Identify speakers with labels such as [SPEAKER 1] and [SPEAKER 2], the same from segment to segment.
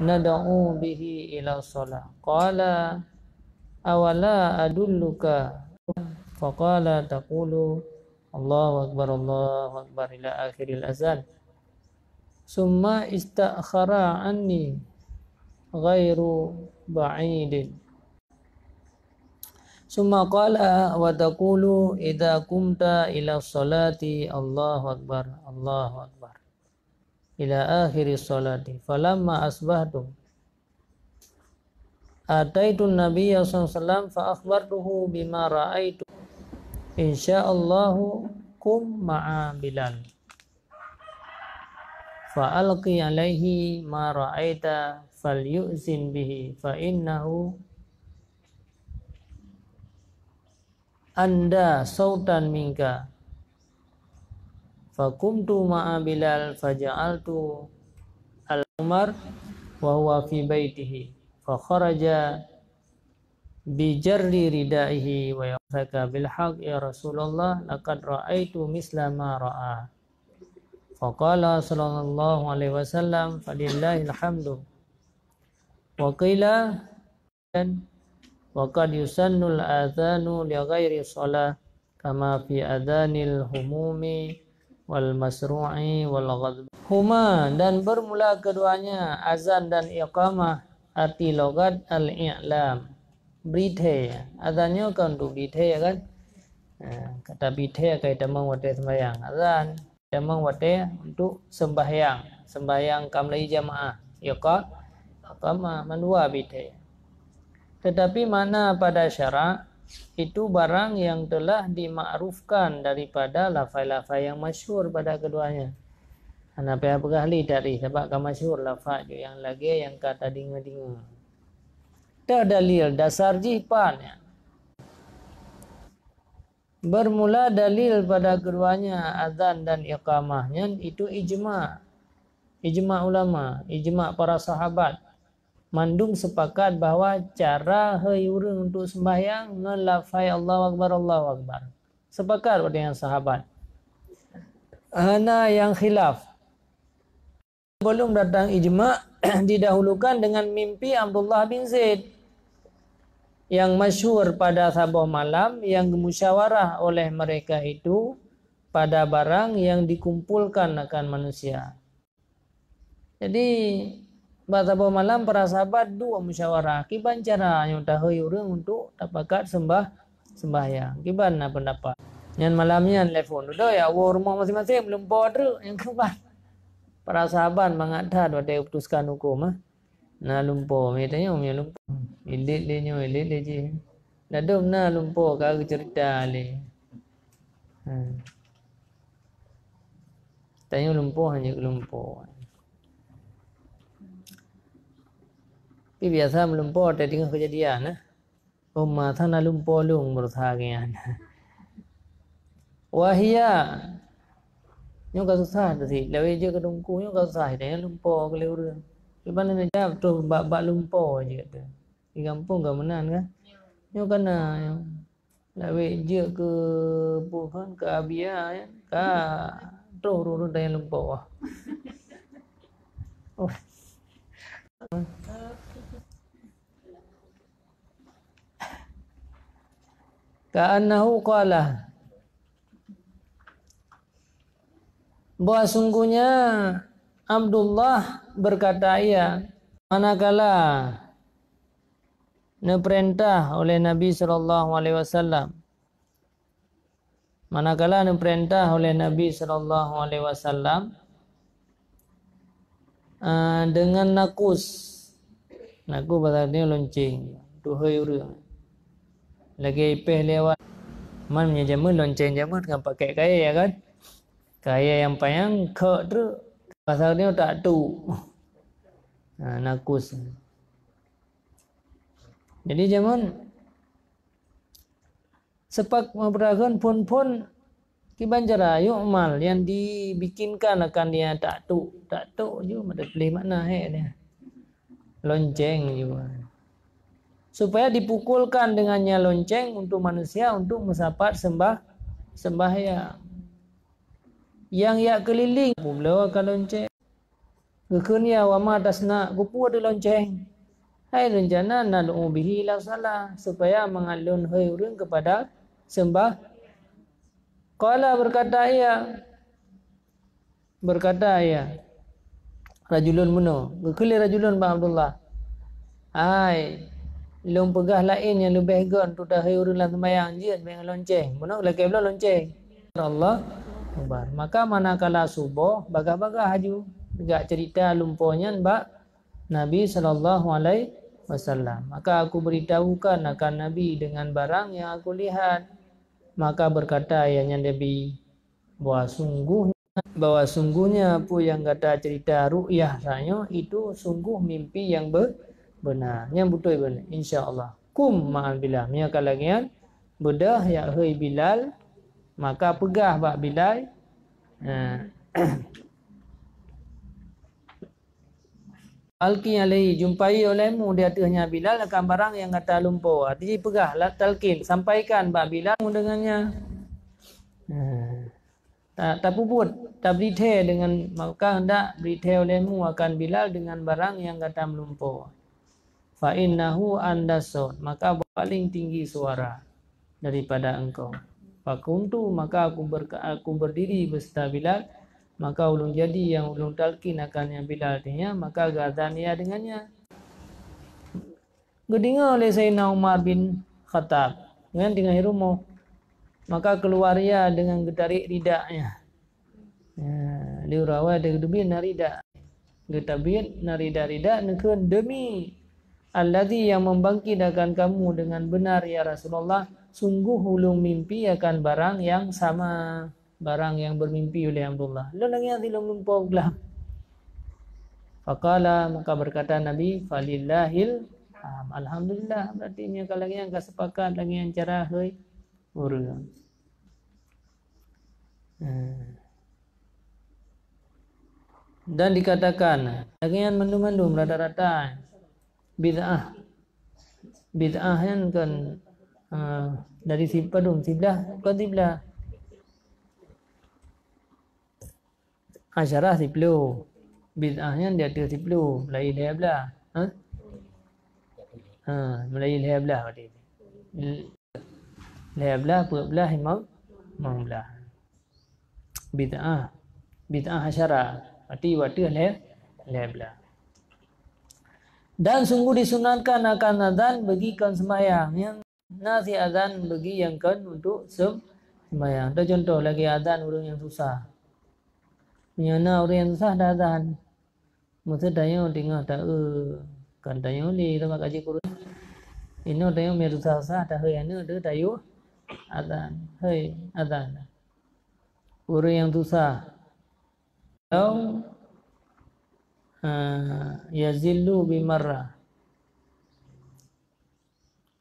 [SPEAKER 1] nad'u bihi ila shalah. Qala awala adulluka, faqala taqulu Allahu akbar ila akhiril azan. Summa istakhara anni ghairu ba'idin. Summa qala wa taqulu idza qumta ila sholati Allahu akbar ila akhiri sholati. Falamma asbahtu ataitu nabiyya sallallahu alaihi wasallam fa akhbartuhu bima ra'aitu insyaallahu kum ma'a Bilal fa alqi alaihi ma ra'aita falyuzin bihi fa innahu anda sautan minka. Fakumtu ma'a Bilal faja'altu al-Umar wa huwa fi baitihi fa kharaja bi jarri ridaihi wa yaqaka bil haqq ya Rasulullah laqad ra'aitu misla ma ra'a. Faqala sallallahu alaihi wasallam falillahil hamdu. Wa qila wa qad yusannul adzanu li ghairi shalah kama fi adzanil humumi wal masru'i wal ghadb. Huma, dan bermula keduanya azan dan iqamah, arti logat al-i'lam, berita. Azannya kan untuk berita kan. Kata berita kaitan mengwate sembahyang. Azan memang wate untuk sembahyang kamlai jamaah. Iqamah mandua berita. Tetapi mana pada syarak itu barang yang telah dimakrufkan daripada lafaz-lafaz yang masyhur pada keduanya. Ana ahli dari sebab kan masyhur lafaz yang lagi yang kata dengar-dengar. Tak dalil dasar jipannya. Bermula dalil pada keduanya azan dan iqamahnya itu ijma'. Ijma' ulama, ijma' para sahabat. Mandung sepakat bahwa cara hayurung untuk sembahyang ngelafai Allahu akbar. Sepakat dengan sahabat. Hana yang khilaf. Belum datang ijma' didahulukan dengan mimpi Abdullah bin Zaid yang masyhur pada sabah malam yang musyawarah oleh mereka itu pada barang yang dikumpulkan akan manusia. Jadi pada malam para sahabat dua musyawarah kiban cara yang tahu urang untuk dapat sembahyang kiban pendapat yang malamnya telefon udah ya rumah masing-masing belum bodoh yang kiban para sahabat mengatakan pada putuskan hukum na lumpo mitanya lumpo ilit le je ladum na lumpo ka cerita le tanya lumpo hanya lumpo. Tapi biasa melumpur ada dengan kejadian. Umma thana lumpur lung berthagian. Wahia. Nyo ka susah tadi. Lewe je ke dungku nyo ka susah dia lumpur ke leure. Iban nak jawab tu bab lumpur je kata. Di kampung ka menan kan. Nyo kana lewe je ke bukan ke abia ya. Ka terus dah lumpur. Oh. Ka'annahu qala bahwa sungguhnya Abdullah berkata ia manakala diperintah oleh Nabi sallallahu alaihi wasallam dengan nakus bahasa dia lonceng tuhai urang lagi ipeh lewat man punya jamun lonceng jamun kan pakai kaya ya kan kaya yang payang ke tu pasal dia tak tu nakus jadi jamun sepak memperakan pun kiban cara yu'mal yang dibikinkan akan dia tak tu je mata pilih makna dia lonceng juga supaya dipukulkan dengannya lonceng untuk manusia untuk mensapat sembahyang yang ia keliling beliau akan lonceng Kekunia wa ma tasna kupu ada lonceng. Hai rencana nad'u bihi ila salah supaya mengalun urang kepada sembah. Qala berkata ia rajulun muno gekeli rajulun ba Abdullah. Hai lom pegah lain yang lebih gon tu dah urang lan sembayang jieun dengan lonceng. Muno lagi pula lonceng. Allah Akbar. Maka manakala subuh bagah-bagah haju tegak cerita lumpuhnya ba Nabi sallallahu alaihi wasallam. Maka aku beritahukan akan Nabi dengan barang yang aku lihat. Maka berkata ayahnya Nabi bahwa sungguhnya apa yang kata cerita ru'yah saya itu sungguh mimpi yang benar. Yang betul benar insya-Allah. Kum ma'al Bilal. Nya kalagian bedah ya hei Bilal maka pegah bak Bilal. Alki alaihi jumpai olehmu di atasnya Bilal akan barang yang kata lumpur. Artinya pegahlah talqin sampaikan bak Bilal dengannya. Tak puput, tak beritahu dengan maka hendak beritahu olehmu akan Bilal dengan barang yang kata melumpur. Fa innahu andasut, maka paling tinggi suara daripada engkau. Fakuntu maka aku berdiri beserta Bilal. Maka ulun jadi yang ulun talqin akan yang Bilal tanya, maka gazan ia dengannya. Gedengar oleh Sayyidina Umar bin Khattab dengan tengah rumah. Maka keluar ia dengan getarik ridaknya. Dia rawai dia gedebin narida. Getabin narida-rida nekun demi allazi yang membangkitkan kamu dengan benar ya Rasulullah. Sungguh ulun mimpi akan barang yang sama. Barang yang bermimpi oleh Abdullah. Lalu lagi yang tidak melumpau belah. Faqala maka berkata Nabi, falillahil alhamdulillah. Berarti ini kalau lagi yang sepakat lagi yang cara hei urang. Dan dikatakan lagi yang mendum-mendum rata-rata bid'ah kan dari sipadum siblah kan siblah asyarah 10 bid'ahnya dia ada 10 mulai dia belah mulai dia belah tadi dia belah belah imam belah bid'ah asyarah arti waktu dia belah. Dan sungguh disunatkan akan azan bagikan sembahyang yang nasi azan bagi yang kan untuk sembahyang. Ada contoh lagi azan orang yang susah. Menyana orang yang susah dah azan. Masa tanya tengah tak kan tanya ni tempat kaji Quran. Ini tanya me susah tak hei anu tu tayu azan. Hei azan. Orang yang susah. Atau yazillu bimarrah.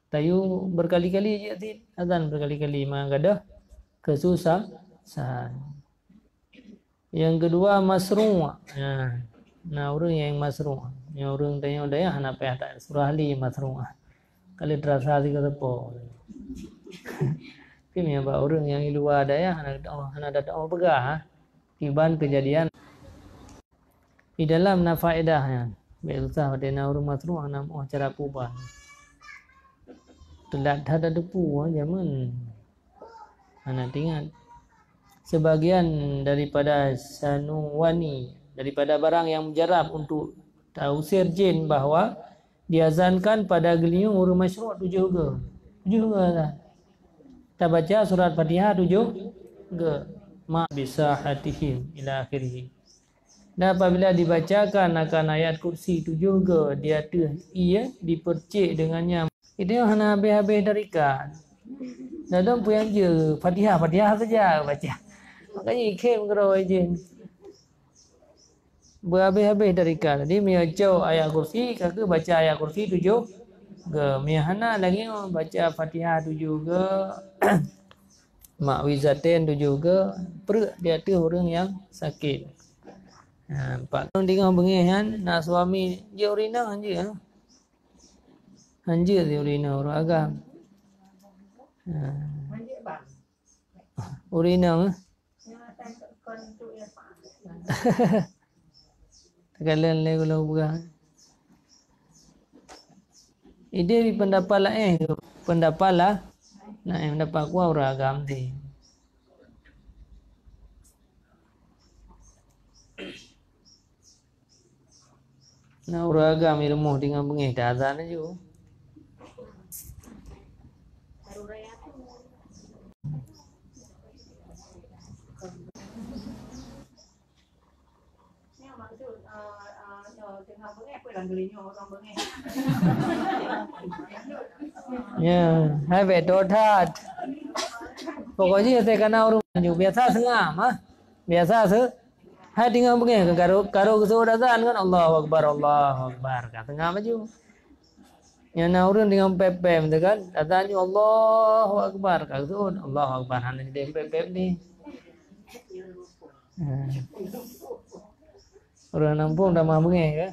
[SPEAKER 1] Tayu berkali-kali je azan berkali-kali maka kesusahan. Yang kedua masru'. Nah orang yang masru'. Yang orang tanya daya nak payah tak surah ali masru'. Kalau terasa di ketepo. Kini apa orang yang luar daya anak datang pegah tiban kejadian di dalam nafaedahnya. Baik usah pada orang masru' nak cara puban. Telat ada depu zaman. Anak ingat sebagian daripada sanuwani daripada barang yang mujarab untuk tausir jin bahawa diazankan pada geliung urus masyru' 7 juga kita baca surat Fatihah 7 ma bisahatihim ila akhirih. Dan apabila dibacakan akan ayat kursi 7 dia tu dipercik dengannya itu hanya habis-habis dari kan. Dalam pun je Fatihah saja baca. Makanya ikhim kerau je. Berhabis-habis dari kan. Jadi miacau ayat kursi, kakak baca ayat kursi 7 ke. Mihana lagi baca Fatihah 7 ke. Makwizatin 7 ke. Dia tu orang yang sakit. Pak orang tengah bengihan nak suami je urina je. Anjir dia urina orang agam. Urina Sekalian le kalau berah. Ide di pendapat lah pendapat lah. Nah, pendapat ku orang agam ti. Nah, orang agam ilmu dengan bengih dazan aja. Ya, hai be dotat. Pokoknya saya kena orang juga biasa sengam, ah, biasa se. Hai tinggal begini, karo kesudah azan kan Allahu Akbar, kata ngam aja. Yang naurun dengan pepem, tu kan, azan ju Allahu Akbar, kata tu Allahu Akbar, hanya di pepem ni. Orang Lampung dah mah begini kan.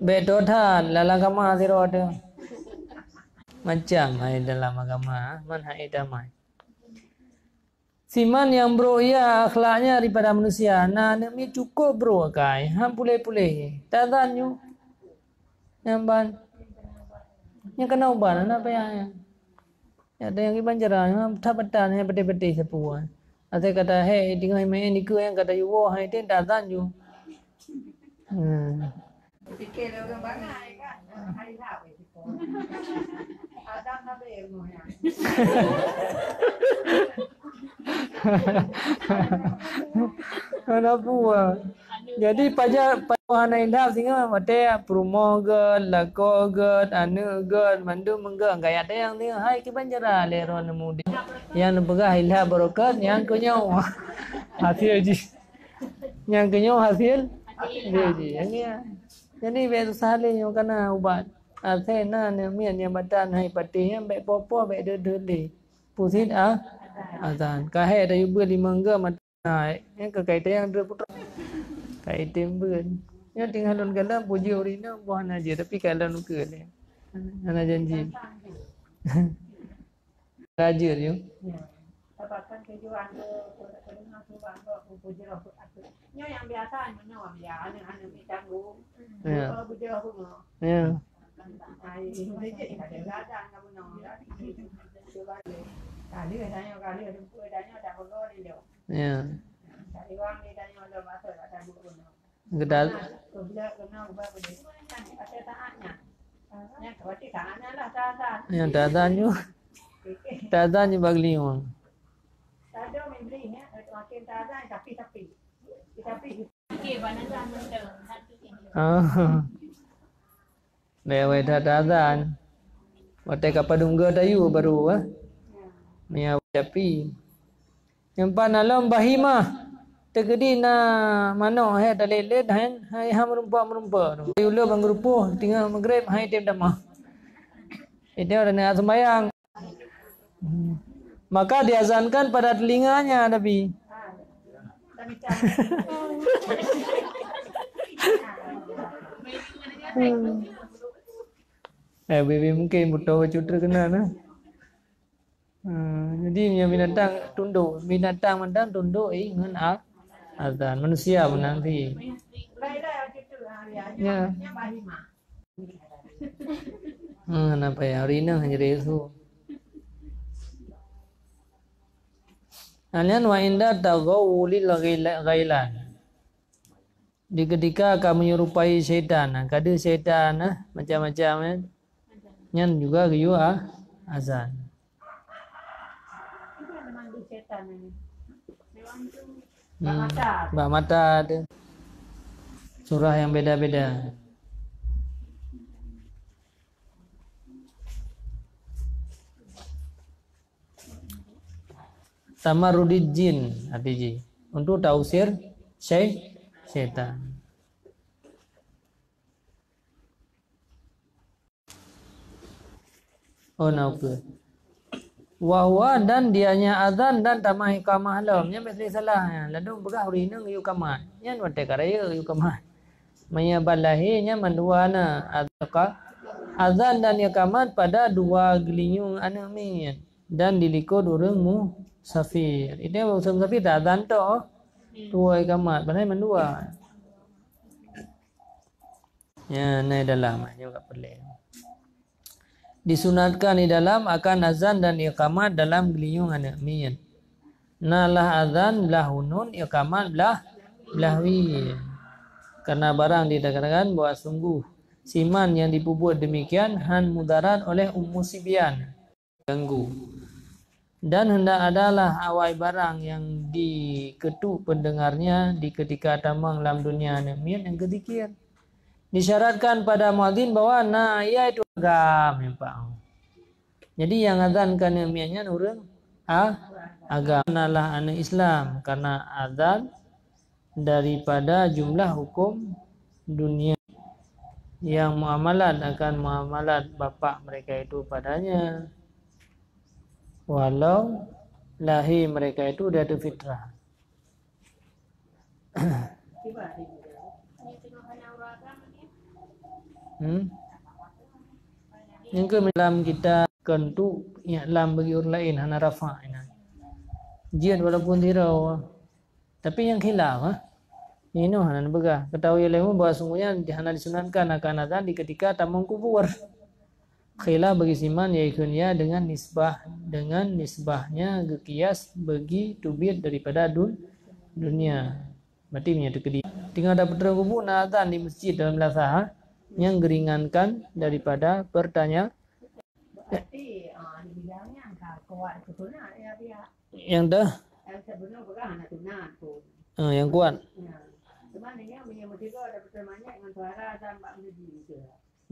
[SPEAKER 1] Bedotan dalam agama zero ada macam hai dalam agama manhaj damai. Siman yang bro ya akhlaknya daripada manusia. Nah ni cukup bro kai. Ham pulih-pulih. Tazan you. Yang ban. Yang kena uban apa ya? Ada yang iban jarang thapatan yang peti-peti sepuan. Ada kata hey tinggal main ni ku yang kata you wo hai ten tazan you.
[SPEAKER 2] Fikir orang bangai kan, hari tahu itu. Adam nabe ilmu ya.
[SPEAKER 1] Kenapa buat? Jadi pajak pajuan indah singa mate promogan, lakogan, anugan, mandu mengga gaya ada yang ni hai ke banjara leron mudi. Yang pegah ilah barokat yang kenyau hasil ji. Yang kenyau hasil ji. Jadi betul sahaja yang kena ubat. Artinya na ni mian yang badan hai pati yang baik popo baik dede. Pusit azan. Kahai ada ibu di mangga matai. Yang kekaitan yang dia putra. Kaitan bun. Yang tinggal dalam kala puji orina buah aja tapi kala nuker ni. Ana janji. Raja dia.
[SPEAKER 2] Dapatkan kejuan ke dengan subang ke puji roh aku. Nyo yang biasa nyo ya anu ditanggung.
[SPEAKER 1] Ya.
[SPEAKER 2] Puji roh aku.
[SPEAKER 1] Ya.
[SPEAKER 2] Ai ini ada ladang kamu nyo. Kali ada pun tanya dah bergol dia.
[SPEAKER 1] Ya.
[SPEAKER 2] Kali wang ni tanya ada masa ada buku.
[SPEAKER 1] Gedal.
[SPEAKER 2] Bila kena ubah boleh. Ada saatnya. Yang berarti saatnya lah saat.
[SPEAKER 1] Yang tazannya. Tazannya bagli orang.
[SPEAKER 2] Ada membeli ya, makin tazan tapi. Okey, banan dah mentel.
[SPEAKER 1] Lewat tazan. Mate kapadungga tayu baru Mia tapi. Yang panalam bahima. Tegedi na mano hai dalelet hai ham rumpa. Ulo bangrupo tinggal maghrib hai tem damah. Itu ada sembahyang. Maka diazankan pada telinganya Nabi. Baby mungkin butuh cutra kena nah. Jadi yang binatang tunduk, binatang mandang tunduk ngan azan manusia menanti. Ya. Kenapa ya hari ini hanya itu. Alian wa inda taghawulil ghailan. Di ketika kamu menyerupai syaitan, kada syaitan macam-macam nyan juga giyu azan. Mbak mata ada surah yang beda-beda. Tamarrudid jin artinya untuk tausir syaitan. Oh nauke. Wahwa dan dianya azan dan tamah iqamah lamnya mesti salah ya. Lalu begah urina yu kamah. Nya wate karaya yu kamah. Maya balahi nya manduana azan dan iqamat pada dua gelinyung anu min dan dilikod urangmu safir. Ini usul safir dah azan tu. Dua ikamat, padahal mendua. Ya, ni dalam juga pelik. Disunatkan di dalam akan azan dan iqamat dalam geliung anak min. Nalah azan belah hunun, iqamat belah wi. Karena barang dikatakan bahwa sungguh siman yang dibuat demikian han mudarat oleh Sibyan ganggu. Dan hendak adalah awai barang yang diketuk pendengarnya di ketika tamang dalam dunia namian yang kedikir. Disyaratkan pada muadzin bahwa ia itu agam memang. Jadi yang azankan namiannya nurun agam nalah anak Islam karena azan daripada jumlah hukum dunia yang muamalat akan muamalat bapa mereka itu padanya. Walau lahir mereka itu dah ada fitrah. Yang ke dalam kita kentu dalam bagi orang lain hana rafa ina. Jian walaupun tirau. Tapi yang khilaf ini hana begah. Ketahui olehmu bahwa sungguhnya hana disunatkan akan azan di ketika tamang kubur. Khilaf bagi siman yaitu dengan nisbahnya gekias bagi tubir daripada dunia. Berarti punya tekedi. Tinggal dapat terkubu azan di masjid dalam lasaha yang geringankan daripada pertanyaan.
[SPEAKER 2] Berarti dibilangnya angka kuat ketunaan ya dia.
[SPEAKER 1] Yang dah.
[SPEAKER 2] Yang sebenarnya bukan anak tunaan pun.
[SPEAKER 1] Yang kuat.
[SPEAKER 2] Cuman ini yang punya motif ada pertemuannya dengan suara dan mbak menjadi itu.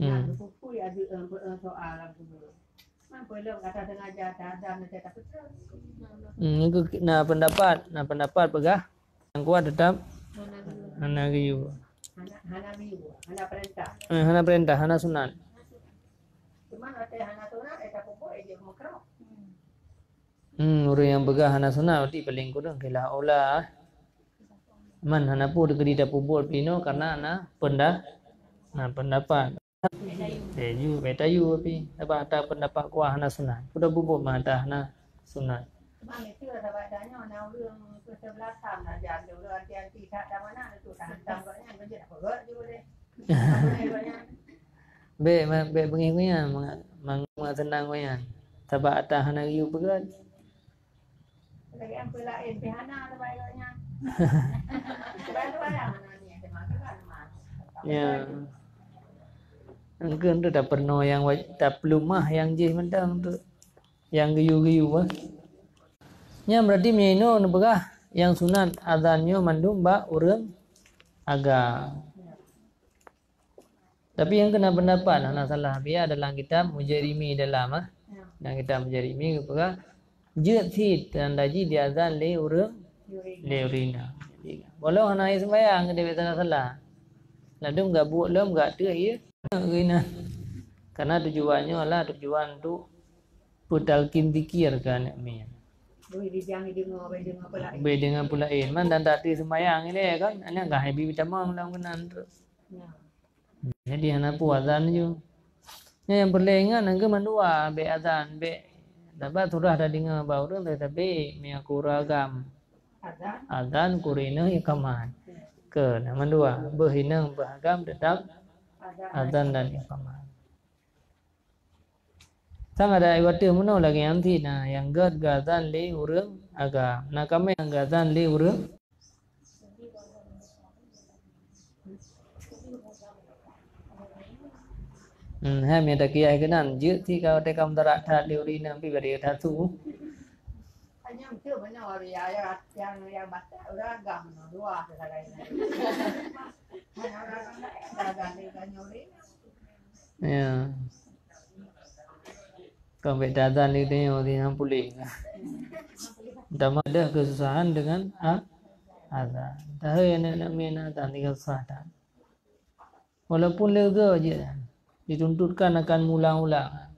[SPEAKER 2] Nah, buku ya ada soal tu. Man boleh kata sengaja ada nanti tak betul.
[SPEAKER 1] Nah pendapat pegah yang kuat tetap hana giyu.
[SPEAKER 2] Hana perintah.
[SPEAKER 1] Hana perintah, hana sunat.
[SPEAKER 2] Cuman ada hana sunat ada pokok dia makro.
[SPEAKER 1] Orang yang pegah hana sunat berarti paling kurang khilaf aula. Man hana pun dekat dia pubul pino karena hana pendapat. Betayu tapi ada pendapat kuah hana sunat. Sudah bubuk mata hana sunat.
[SPEAKER 2] Cuman itu ada bacanya orang orang kesebelasan aja ada orang yang tidak ada mana itu tahan tangganya menjadi apa juga deh.
[SPEAKER 1] Be pengikunya mang senang koyan. Sebab ada hana yu berat.
[SPEAKER 2] Lagi yang pelain pihana ada baiknya. Baik ada hana ni ada makan mas.
[SPEAKER 1] Ya. Engkau tu dah pernah yang tak pelumah yang jih mentang tu yang giyu-giyu nya berarti meino nebegah yang sunat azannya mandum ba urang agak. Tapi yang kena pendapat hana salah biar dalam kitab Mujarimi dalam dalam kitab Mujarimi begah je fit dan daji di azan le urang le urina. Walau hana sembahyang dia salah. Lalu enggak buat lem enggak tu ya. Karena tujuannya adalah tujuan tu putalkin zikir kan min. Be dengan pulain man dan tak sembahyang ini kan anak enggak happy tamang dalam kenan tu. Jadi anak puazan je. Yang perlengan angke mandua be azan be dapat surah dah dengar baru tetapi miaku ragam. Azan kurina iqamat. Ke nama dua berhinang beragam tetap azan dan iqamah. Sang ada iwati mana lagi nanti na yang gad gazan le urang agam. Na kami yang gazan le urang. Hai minta kiai kenan je ti kau tekam darat that le urina pi bari that tu.
[SPEAKER 2] Hanya itu banyak orang yang baca orang agam dua sekali.
[SPEAKER 1] Ya. Kalau beda azan ni tengok dia yang pulih. Dah ada kesusahan dengan azan. Dah nak mina azan tinggal sah. Walaupun lega je dituntutkan akan ulang-ulang.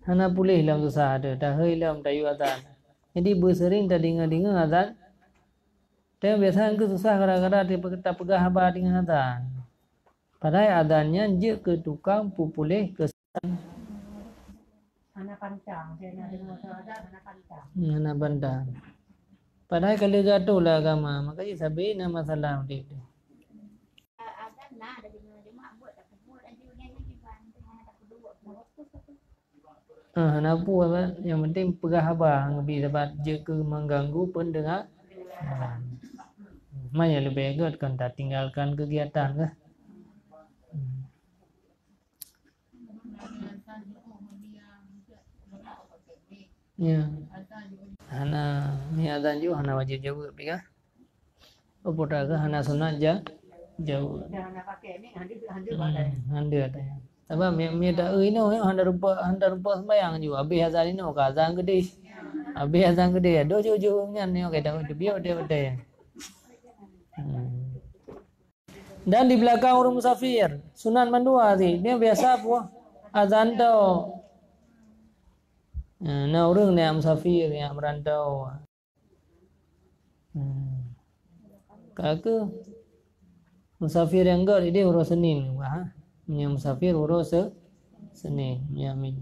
[SPEAKER 1] Hana pulih dalam susah ada. Dah dalam tayu azan. Jadi bersering dah dengar azan. Dan biasanya ke susah kadang-kadang dia tak pegah habar dengan azan. Padahal azannya je ke tukang pupulih ke
[SPEAKER 2] anak hana pancang, dengan azan hana pancang.
[SPEAKER 1] Hana pandang. Padahal kalau gaduh lah agama, makanya sabi na masalah dia.
[SPEAKER 3] Azan nah ada jemaah buat tak buat aja nyanyi di bantu hana tak kedua
[SPEAKER 1] Hana apa apa, yang penting pegah abang lebih dapat je ke mengganggu pendengar. Maya lebih baik kan tak tinggalkan kegiatan ke. Ya. Hana ni azan juga hana wajib jauh pika. Apa dah ke hana sunat jauh.
[SPEAKER 2] Hana pakai ni handi
[SPEAKER 1] Handi ada. Tapi mi dah no handa rupa sembahyang juga. Habis azan ini ke azan gede. Habis azan gede do jauh nyan ni ke dah biar dia. Dan di belakang orang musafir sunat mandua sih. Dia biasa apa? Azan tau. Nah orang yang musafir yang merantau. Kakak musafir yang enggak dia urus Senin. Yang musafir urus Senin. Ya amin.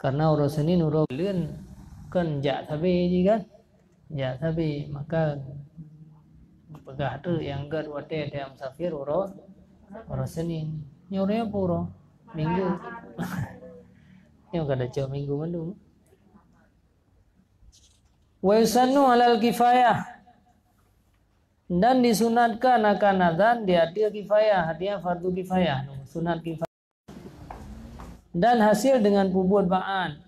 [SPEAKER 1] Karena urus Senin urus lươn kan jak sabi je kan. Jak sabi maka pegah tu yang enggak wate dia musafir urus Senin. Nyornya puro minggu. Yang kada cak minggu mandu. Wa yusannu alal kifayah. Dan disunatkan akan azan dia kifayah, dia fardu kifayah, sunat kifayah. Dan hasil dengan pubut ba'an.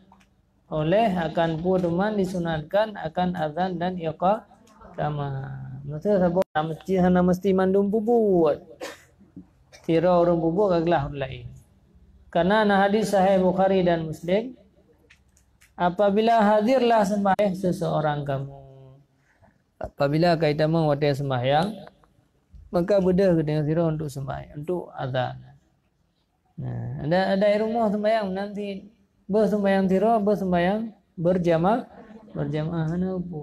[SPEAKER 1] Oleh akan puduman disunatkan akan azan dan iqamah. Maksudnya sabuk mesti mandum pubut. Tira orang pubut kaglah lain. Karena hadis sahih Bukhari dan Muslim, apabila hadirlah sembahyang seseorang kamu, apabila kaitan mengwadai sembahyang, maka bedah dengan sira untuk sembahyang, untuk azan. Nah, ada rumah sembahyang nanti bersembahyang sira, bersembahyang berjamaah ana apa?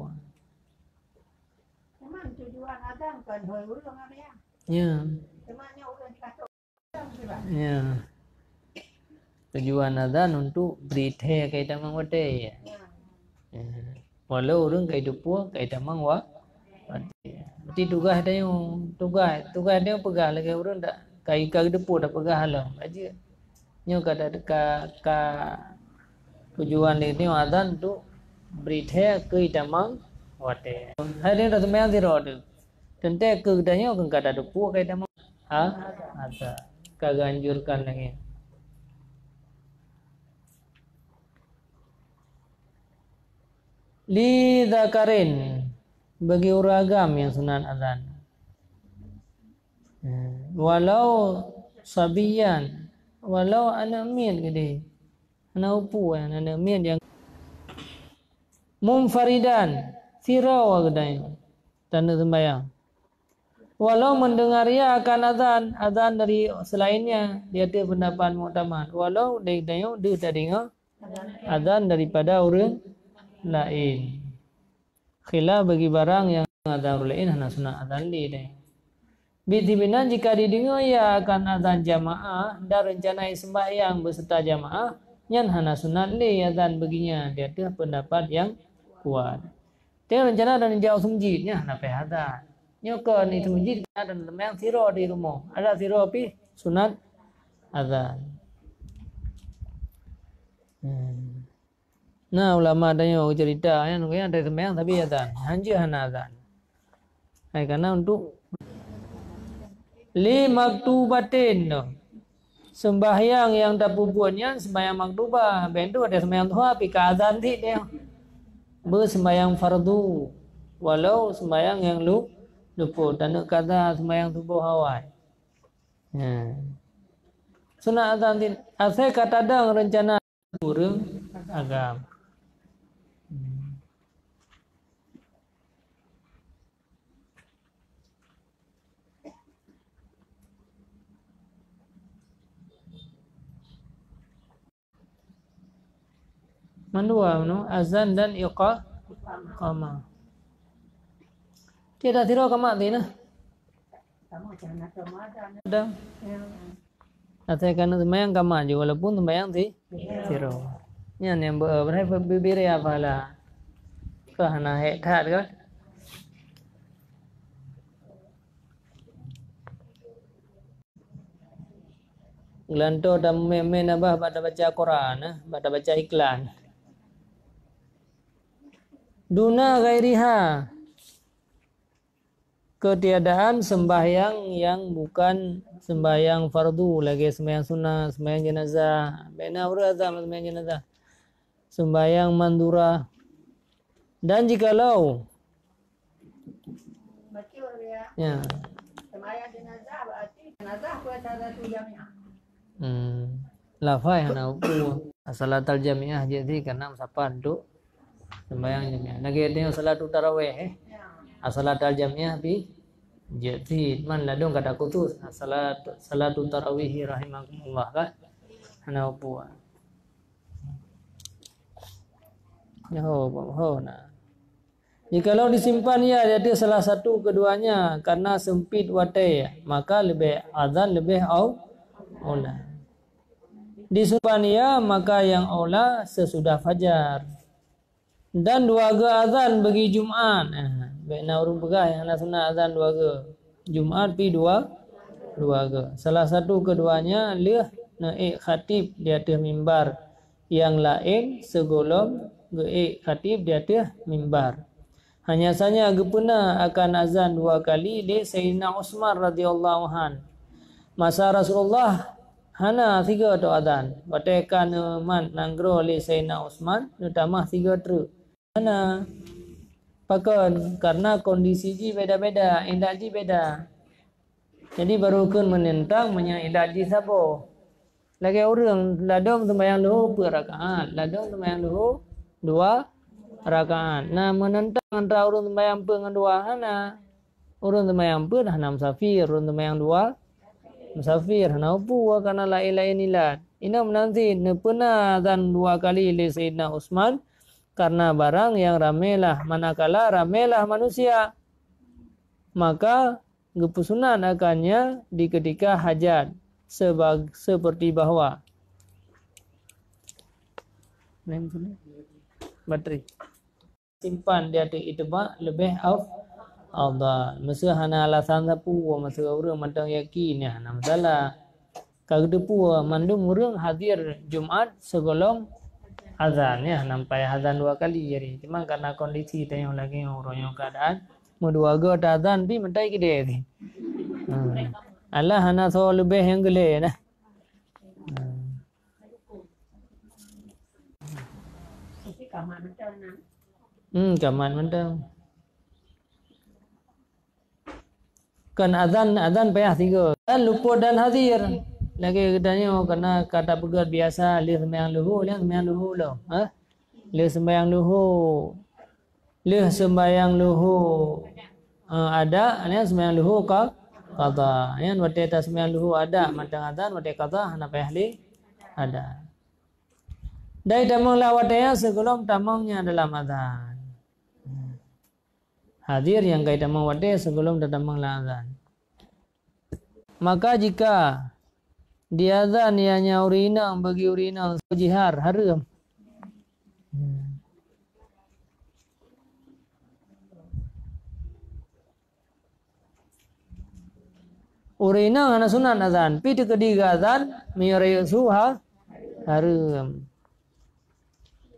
[SPEAKER 2] Memang tujuan azan kan hoi urang dia.
[SPEAKER 1] Ya.
[SPEAKER 2] Memangnya urang dikasih.
[SPEAKER 1] Ya. Tujuan azan untuk berita kaitan mengwadai. Ya. Walau orang kaitan puas kaitan mengwa. Berarti tugas dia tugas dia pegah lagi orang tak kai depu dah pegah halau. Aja. Nyo kada ka tujuan ini azan untuk berita kaitan mengwadai. Hari dah sembahyang tiro tu. Tente kedanyo kan kada depu kaitan meng ada kagak anjurkan lagi. Li dzakarin bagi uragam yang sunat azan. Walau sabiyan, walau anak min gede. Anak upu anak min yang munfaridan sirau gedai tanda sembahyang. Walau mendengar ia akan azan dari selainnya dia ada pendapat muktamad. Walau dia tak dengar azan daripada orang lain. Khilaf bagi barang yang azan lain hana sunat azan li deh. Bidibina jika didengar ia akan azan jamaah dan rencanai sembahyang beserta jamaah yang hana sunat li azan baginya dia ada pendapat yang kuat. Dia rencana dan jauh sumjidnya hana pe azan. Nyoko ni sumjid dan sembahyang siro di rumah. Ada siro pi sunat azan. Nah ulama ada yang cerita yang ada sembahyang tapi azan, hanya hana azan. Karena untuk li maktubatin sembahyang yang tak pupuannya sembahyang maktubah, bentuk ada sembahyang tuha tapi azan ti dia bersembahyang fardu, walau sembahyang yang luput dan kata sembahyang subuh hawai. Sunat azan ti asal kata ada rencana burung agama. Mandua azan dan iqamah. Tidak tiro kamak dina.
[SPEAKER 2] Kamu jangan ada azan.
[SPEAKER 1] Ada. Atau sembahyang kamar juga walaupun sembahyang zero. Nya yang berbiri apa lah. Kerana hekat kan. Gelanto dan memen apa pada baca Quran, pada baca iklan. Duna ghairiha, ketiadaan sembahyang yang bukan sembahyang fardu, lagi sembahyang sunnah, sembahyang jenazah, bena urazam sembahyang jenazah, sembahyang mandura. Dan jikalau ya
[SPEAKER 2] sembahyang jenazah berarti jenazah puasa satu jamiah.
[SPEAKER 1] Lafai hana upu salatul jamiah jadi karena sapan tu sembahyang jamiah. Lagi dia salatul tarawih salatul jamiah bi jadi man ladung kata kutus salatul tarawih rahimakumullah kan hana upu. Nah. Jikalau disimpan ya jadi salah satu keduanya karena sempit watai maka lebih azan lebih aula. Disimpan ya maka yang aula sesudah fajar. Dan 2 ga azan bagi Jumaat. Baikna urung pegah yang ana sunat azan 2 ga. Jumaat pi 2 ga. Salah satu keduanya leh naik khatib di atas mimbar. Yang lain segolong gaik khatib di atas mimbar. Hanya saja gepena akan azan 2 kali di Sayyidina Utsman radhiyallahu an. Masa Rasulullah hana 3 tu azan. Batekan man nanggro li Sayyidina Utsman nutamah 3 tru. Hana pakon karena kondisi ji beda-beda, indah ji beda. Jadi baru kun menentang indah ji sabo. Lagi orang ladong sembahyang luhur rakaat, ladong sembahyang luhur 2 rakaat. Nah menentang antara urun sembahyang dengan 2 hana. Urun sembahyang hana musafir, urun sembahyang 2 musafir hana upu karena lain-lain ilat. Ina menanti nepena dan 2 kali li Sayyidina Utsman karena barang yang ramelah manakala ramelah manusia. Maka gepusunan akannya di ketika hajat seperti bahwa bateri simpan dia tu itu lebih afdal. Masa hana alasan sapu masa orang matang yakin ya hana masalah. Kagdepu mandum urang hadir Jumaat segolong azan ya sampai azan 2 kali jadi. Cuma karena kondisi tayang lagi orang keadaan mau 2 ga azan pi mentai ke dia ni. Allah hana so lebih yang gele nah. Kaman mentang. Kan azan payah 3. Dan lupa dan hadir. Lagi katanya kena kata pegat biasa li sembahyang luhur lo. Li sembahyang luhur ada, ini sembahyang luhur qada. Yan wate ta sembahyang luhur ada matang azan wate qada hana payah li ada. Dai tamang lawatnya sebelum tamangnya dalam azan. Hadir yang kait tamang wate sebelum tamang azan. Maka jika di azan ianya urinang bagi urinang jihar haram. Urinang ana sunat azan, pi ketiga azan mirai suha haram.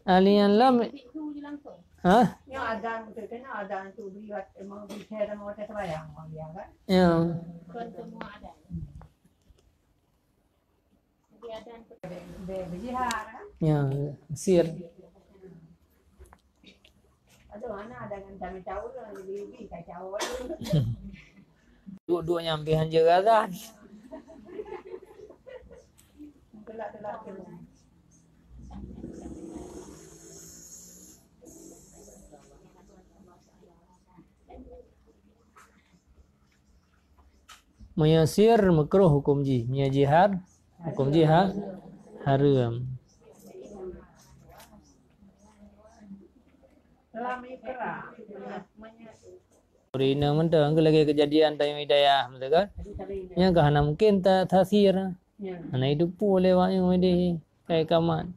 [SPEAKER 1] Alian lam
[SPEAKER 2] Yang azan tu kena azan tu buat mau bicara mau terbayang mau dia kan?
[SPEAKER 1] Ya.
[SPEAKER 3] Semua ada.
[SPEAKER 2] Berjihad kan?
[SPEAKER 1] Ya, sir.
[SPEAKER 2] Aduh anak ada dengan kami tahu lah lebih kacau.
[SPEAKER 1] Dua nyampe hanja azan.
[SPEAKER 2] Telak.
[SPEAKER 1] Menyasir makruh hukum ji, jihad hukum jihad haram. Rina mentang lagi kejadian tayang hidayah betul kan? Yang kahana mungkin tak tasir. Anak itu pun lewat yang mede kayak kaman.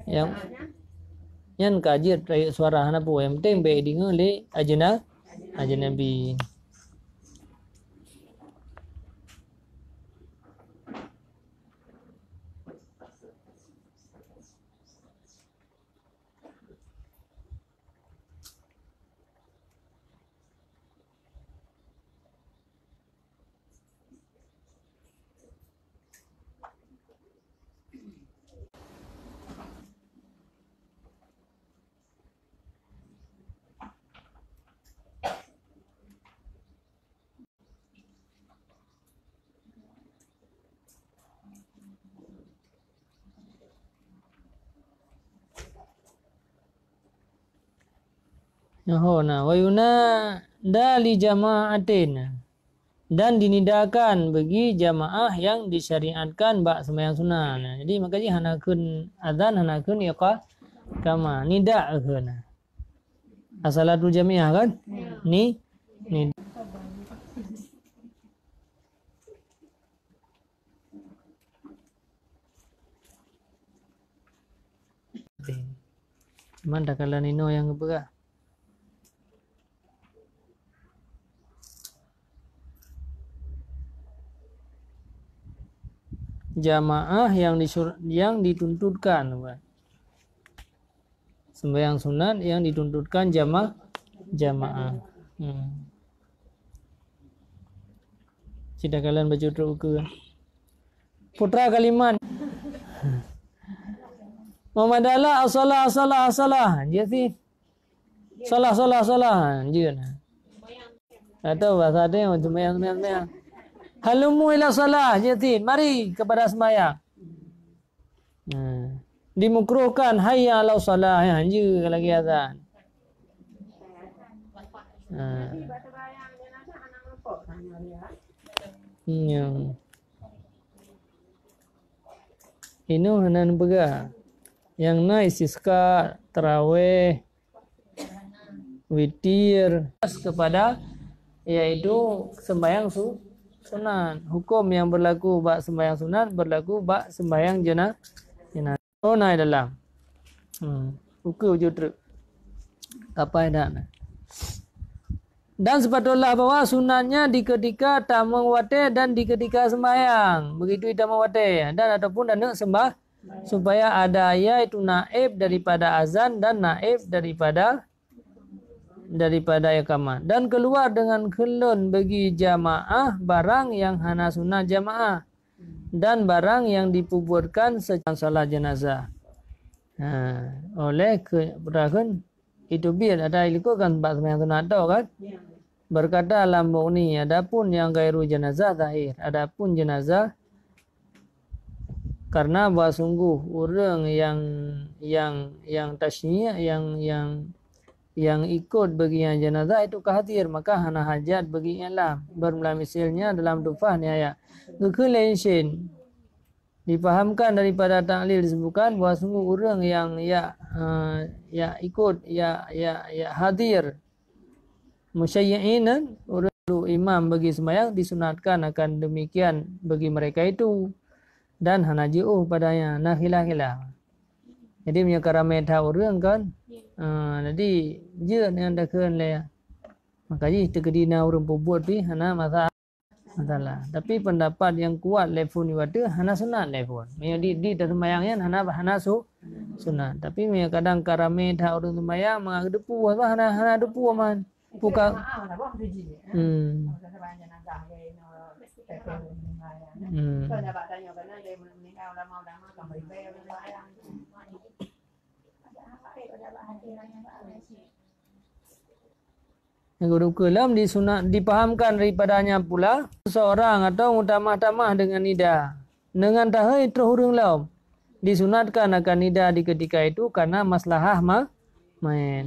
[SPEAKER 1] Yang yan kajir suara hana pu yang penting be dengar le ajnabi. Nah, wayuna dali jama'atin dan dinidakan bagi jamaah yang disyariatkan bak sembahyang sunnah. Nah, jadi makanya hanakeun adzan hanakeun kama nida keun. Asalatul jamiah kan? Ni cuman dah kala nino yang berah. Jamaah yang dituntutkan, sembahyang sunat yang dituntutkan jamaah. Tidak kalian baca buku. Putra kalimat. Muhammadallah asalah. Dia sih. Salah. Dia. Atau bahasa dia sembahyang. Halumu ila salah jatin, mari kepada sembahyang. Dimukruhkan hayya ala salah ya je lagi azan. Ini hanan bega. Yang naik siska tarawih witir kepada yaitu sembahyang sunat. Hukum yang berlaku bak sembahyang sunat berlaku bak sembahyang jenazah. Oh naik dalam. Hukum wujud truk. Apa dah? Dan sepatutlah bahwa sunatnya di ketika tamang wate dan di ketika sembahyang. Begitu tamang wate dan ataupun dan sembah supaya ada yaitu naib daripada azan dan naib daripada iqamah dan keluar dengan kelon bagi jamaah barang yang hana sunnah jamaah dan barang yang dipuburkan secara salat jenazah. Oleh keberatan itu biar ada ilikukan bab yang sunat tau kan. Berkata lambung ni adapun yang gairu jenazah zahir, adapun jenazah karena bahwa sungguh orang yang tasnya yang ikut bagi yang jenazah itu khatir maka hana hajat bagi ialah bermulamisilnya dalam tufah ni ayat kekelain dipahamkan daripada taklil disebutkan bahawa sungguh orang yang ikut hadir musyayyi'in orang imam bagi sembahyang disunatkan akan demikian bagi mereka itu dan hana ji'uh padanya nakhilah. Jadi punya karameta orang kan. Jadi je yang dah keun le. Makanya terkedina orang buat pi hana masalah. Tapi pendapat yang kuat level ni wada hana sunat level. Punya di sembahyangnya hana sunat. Tapi punya kadang karameta orang sembahyang mengadepu apa hana depu man. Buka. Yang kedua disunat dipahamkan daripadanya pula seorang atau mutamah-tamah dengan nida dengan tahai terhurung laum disunatkan akan nida di ketika itu karena maslahah main.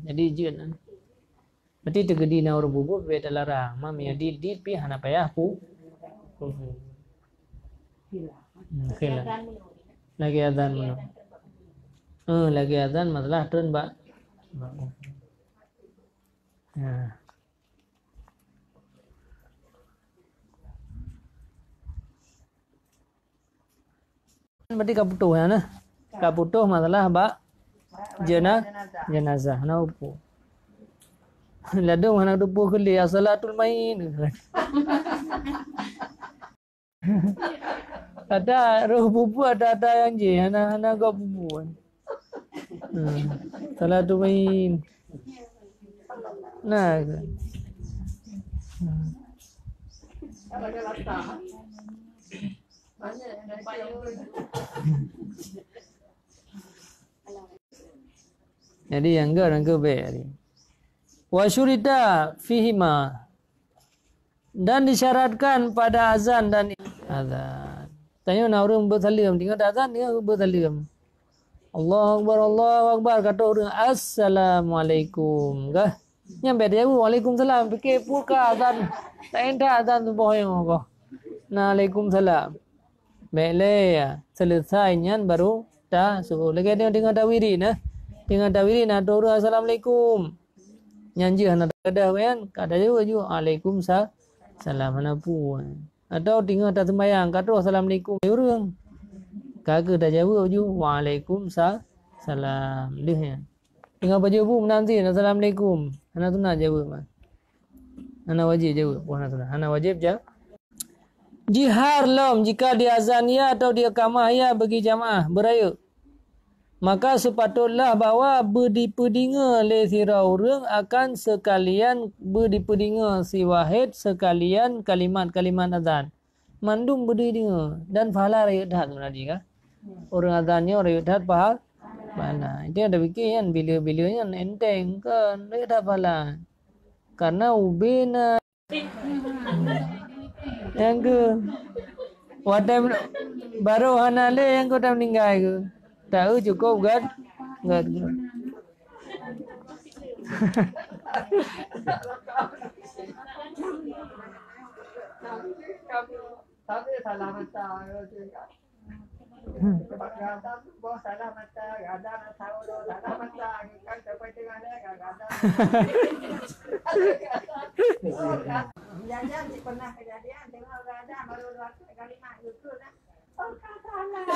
[SPEAKER 1] Jadi jen. Berarti tergedi na orang bubuk beda larang. Mami di pi hana payah pu. Khila. Lagi adzan mana? Lagi adzan masalah turun ba. berarti kaputuh ya nah. Kaputuh masalah jenazah na upu. Lado mana dupu kuli asalatul main. Ada roh bubu ada yang je hana go bubu. Salatul main. Nah. Jadi yang ke be. Wa syurita fihima, dan disyaratkan pada azan dan azan. Tanya nak orang bersalim, tinggal azan dia bersalim. Allahu Akbar kata orang assalamualaikum. Kah? Nyampe dia waalaikumsalam. Fikir pulka azan. Tak entah azan tu bohong apa. Nah, waalaikumsalam. Baiklah ya. Selesainya baru dah suruh. Lagi dia dengan dawiri nah. Dengan dawiri nak orang assalamualaikum. Nyanji hana ada kan kada juga waalaikumsalam hana puan atau tinggal tak sembahyang kata assalamualaikum orang kagak dah jawab ju waalaikumsalam dia tinggal baju bu nanti assalamualaikum hana tu nak jawab mah hana wajib jawab hana wajib jawab jihar lam jika dia azan ya atau dia kamah ya bagi jamaah beraya. Maka sepatutlah bahawa berdipedinga le sira orang akan sekalian berdipedinga si wahid sekalian kalimat-kalimat azan. Mandum berdipedinga dan pahala raya dah sebenarnya kah? Orang azannya raya dah pahala. Itu ada fikir kan bila-bilanya enteng kan raya dah pahala. Karena ubina yang ke wadah baru hanale yang kau dah meninggal ke. Tahu cukup kan? Enggak.
[SPEAKER 2] Tapi salah mata juga. Sebab ada bos salah mata, ada tahu salah mata kan sampai tengah ni ada. Jangan pernah kejadian tengok ada baru kali mak itu dah. Oh, salah.